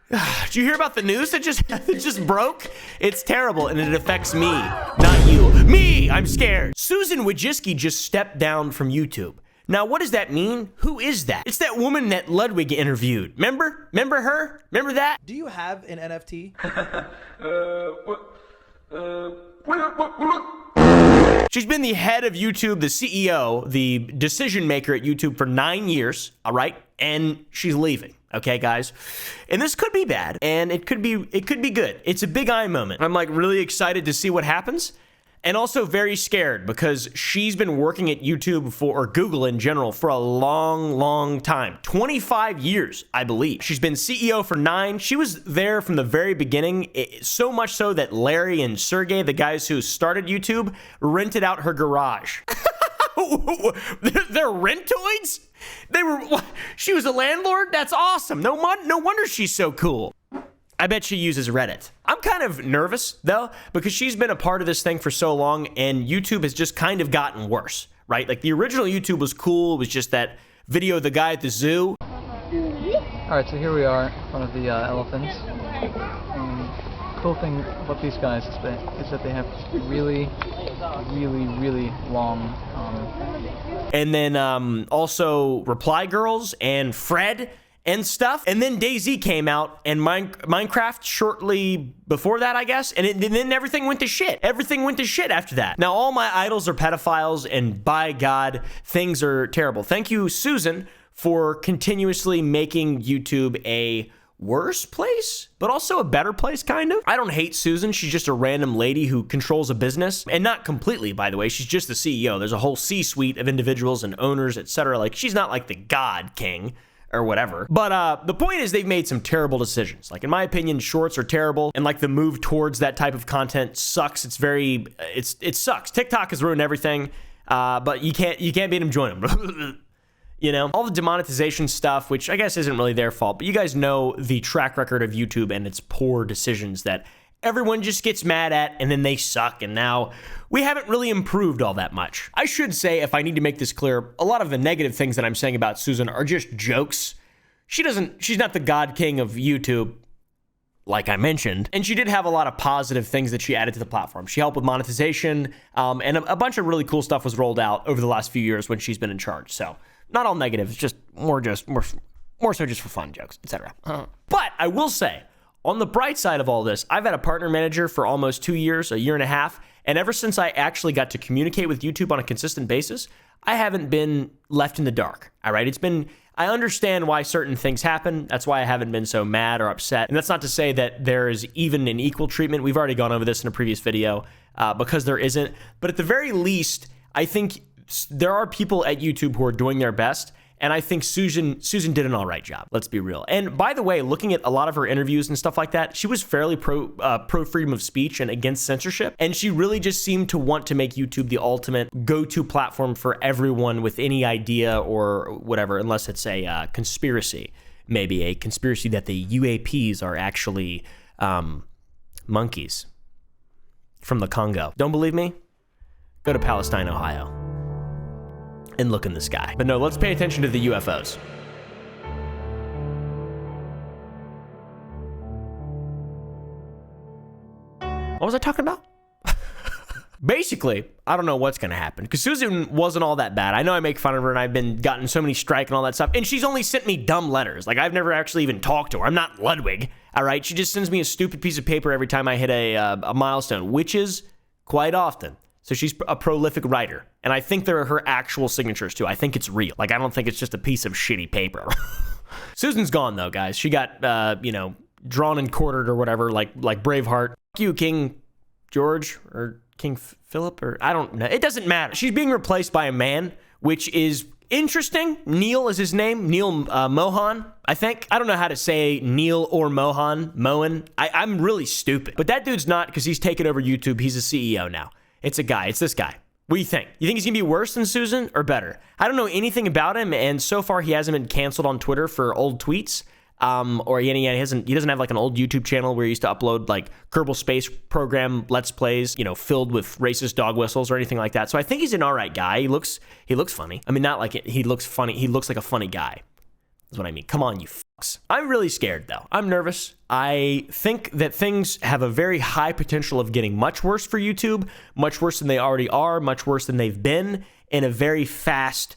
Did you hear about the news that just broke? It's terrible, and it affects me, not you. Me! I'm scared. Susan Wojcicki just stepped down from YouTube. Now, what does that mean? Who is that? It's that woman that Ludwig interviewed. Remember? Remember her? Remember that? Do you have an NFT? She's been the head of YouTube, the CEO, the decision maker at YouTube for 9 years, all right? And she's leaving. Okay, guys, and this could be bad, and it could be good. It's a big eye moment. I'm like really excited to see what happens, and also very scared because she's been working at YouTube or Google in general for a long time, 25 years, I believe. She's been CEO for 9. She was there from the very beginning, so much so that Larry and Sergey, the guys who started YouTube, rented out her garage. They're rentoids? She was a landlord? That's awesome. No wonder she's so cool. I bet she uses Reddit. I'm kind of nervous, though, because she's been a part of this thing for so long, and YouTube has just kind of gotten worse, right? Like, the original YouTube was cool. It was just that video of the guy at the zoo. All right, so here we are in front of the elephants. And the cool thing about these guys is that they have really long and then also Reply Girls and Fred and stuff. And then DayZ came out and Minecraft shortly before that, I guess. And then everything went to shit. Everything went to shit after that. Now all my idols are pedophiles, and by God, things are terrible. Thank you, Susan, for continuously making YouTube a worse place, but also a better place, kind of. I don't hate Susan. She's just a random lady who controls a business, and not completely, by the way. She's just the CEO. There's a whole C-suite of individuals and owners, etc. Like, she's not like the God King or whatever. But the point is, they've made some terrible decisions. Like, in my opinion, shorts are terrible, and like the move towards that type of content sucks. It sucks. TikTok has ruined everything, but you can't beat them, join them. You know, all the demonetization stuff, which I guess isn't really their fault, but you guys know the track record of YouTube and its poor decisions that everyone just gets mad at, and then they suck, and now we haven't really improved all that much. I should say, if I need to make this clear, a lot of the negative things that I'm saying about Susan are just jokes. She's not the God King of YouTube, like I mentioned, and she did have a lot of positive things that she added to the platform. She helped with monetization, and a bunch of really cool stuff was rolled out over the last few years when she's been in charge, so not all negative, it's just more so just for fun jokes, etc. But I will say, on the bright side of all this, I've had a partner manager for almost 2 years, a year and a half, and ever since I actually got to communicate with YouTube on a consistent basis, I haven't been left in the dark, all right? I understand why certain things happen. That's why I haven't been so mad or upset. And that's not to say that there is even an equal treatment. We've already gone over this in a previous video, because there isn't. But at the very least, I think there are people at YouTube who are doing their best, and I think Susan did an all right job. Let's be real. And by the way, looking at a lot of her interviews and stuff like that, she was fairly pro freedom of speech and against censorship, and she really just seemed to want to make YouTube the ultimate go-to platform for everyone with any idea or whatever, unless it's a conspiracy, maybe a conspiracy that the UAPs are actually monkeys from the Congo. Don't believe me? Go to Palestine, Ohio, and look in the sky. But no, let's pay attention to the UFOs. What was I talking about? Basically, I don't know what's gonna happen, because Susan wasn't all that bad. I know I make fun of her, and I've gotten so many strike and all that stuff, and she's only sent me dumb letters. Like, I've never actually even talked to her. I'm not Ludwig, all right? She just sends me a stupid piece of paper every time I hit a milestone, which is quite often. So she's a prolific writer, and I think there are her actual signatures too. I think it's real. Like, I don't think it's just a piece of shitty paper. Susan's gone though, guys. She got, drawn and quartered or whatever, like Braveheart. Fuck you, King George or King Philip, or I don't know. It doesn't matter. She's being replaced by a man, which is interesting. Neil is his name. Neil Mohan, I think. I don't know how to say Neil or Mohan. I'm really stupid. But that dude's not, because he's taken over YouTube. He's a CEO now. It's a guy. It's this guy. What do you think? You think he's gonna be worse than Susan or better? I don't know anything about him, and so far he hasn't been canceled on Twitter for old tweets. Or he doesn't have like an old YouTube channel where he used to upload like Kerbal Space Program Let's Plays, filled with racist dog whistles or anything like that. So I think he's an all right guy. He looks funny. I mean, not like he looks funny. He looks like a funny guy. That's what I mean. Come on, you fucks. I'm really scared, though. I'm nervous. I think that things have a very high potential of getting much worse for YouTube, much worse than they already are, much worse than they've been, in a very fast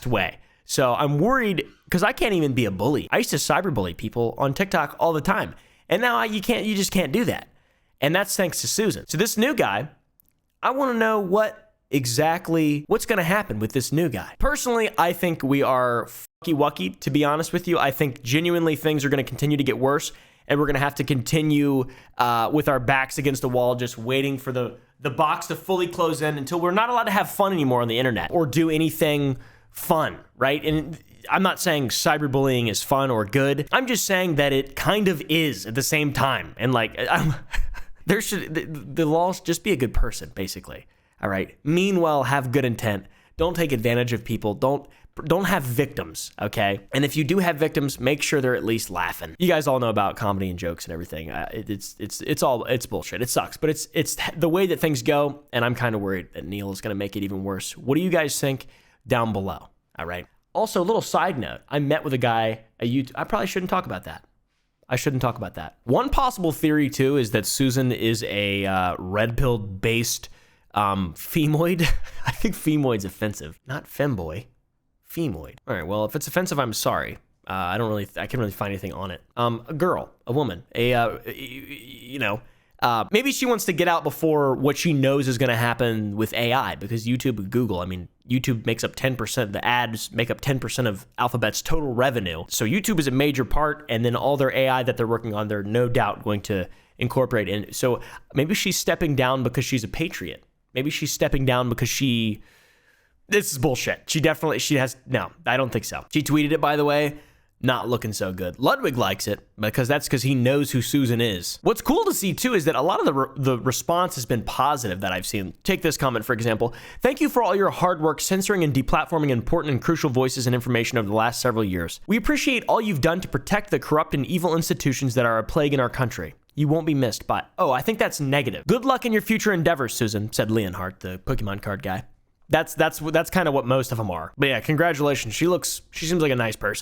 way. So I'm worried because I can't even be a bully. I used to cyberbully people on TikTok all the time. And now you just can't do that. And that's thanks to Susan. So this new guy, I want to know what's going to happen with this new guy. Personally, I think we are fucky-wucky, to be honest with you. I think genuinely things are going to continue to get worse, and we're going to have to continue with our backs against the wall, just waiting for the box to fully close in until we're not allowed to have fun anymore on the internet or do anything fun, right? And I'm not saying cyberbullying is fun or good. I'm just saying that it kind of is at the same time. And like, the laws just be a good person, basically. All right. Meanwhile, have good intent. Don't take advantage of people. Don't have victims. Okay. And if you do have victims, make sure they're at least laughing. You guys all know about comedy and jokes and everything. It's bullshit. It sucks, but it's the way that things go. And I'm kind of worried that Neil is going to make it even worse. What do you guys think down below? All right. Also, a little side note. I met with a guy at YouTube. I probably shouldn't talk about that. I shouldn't talk about that. One possible theory too is that Susan is a red pill based femoid. I think femoid's offensive, not femboy. Femoid. All right. Well, if it's offensive, I'm sorry. I can't really find anything on it. A girl, a woman, maybe she wants to get out before what she knows is going to happen with AI, because YouTube and Google, I mean, YouTube makes up 10%, the ads make up 10% of Alphabet's total revenue. So YouTube is a major part, and then all their AI that they're working on, they're no doubt going to incorporate in. So maybe she's stepping down because she's a patriot. Maybe she's stepping down because this is bullshit. No, I don't think so. She tweeted it, by the way. Not looking so good. Ludwig likes it because he knows who Susan is. What's cool to see too is that a lot of the response has been positive that I've seen. Take this comment, for example. Thank you for all your hard work censoring and deplatforming important and crucial voices and information over the last several years. We appreciate all you've done to protect the corrupt and evil institutions that are a plague in our country. You won't be missed by... Oh, I think that's negative. Good luck in your future endeavors, Susan, said Leonhardt, the Pokemon card guy. That's kind of what most of them are. But yeah, congratulations. She seems like a nice person.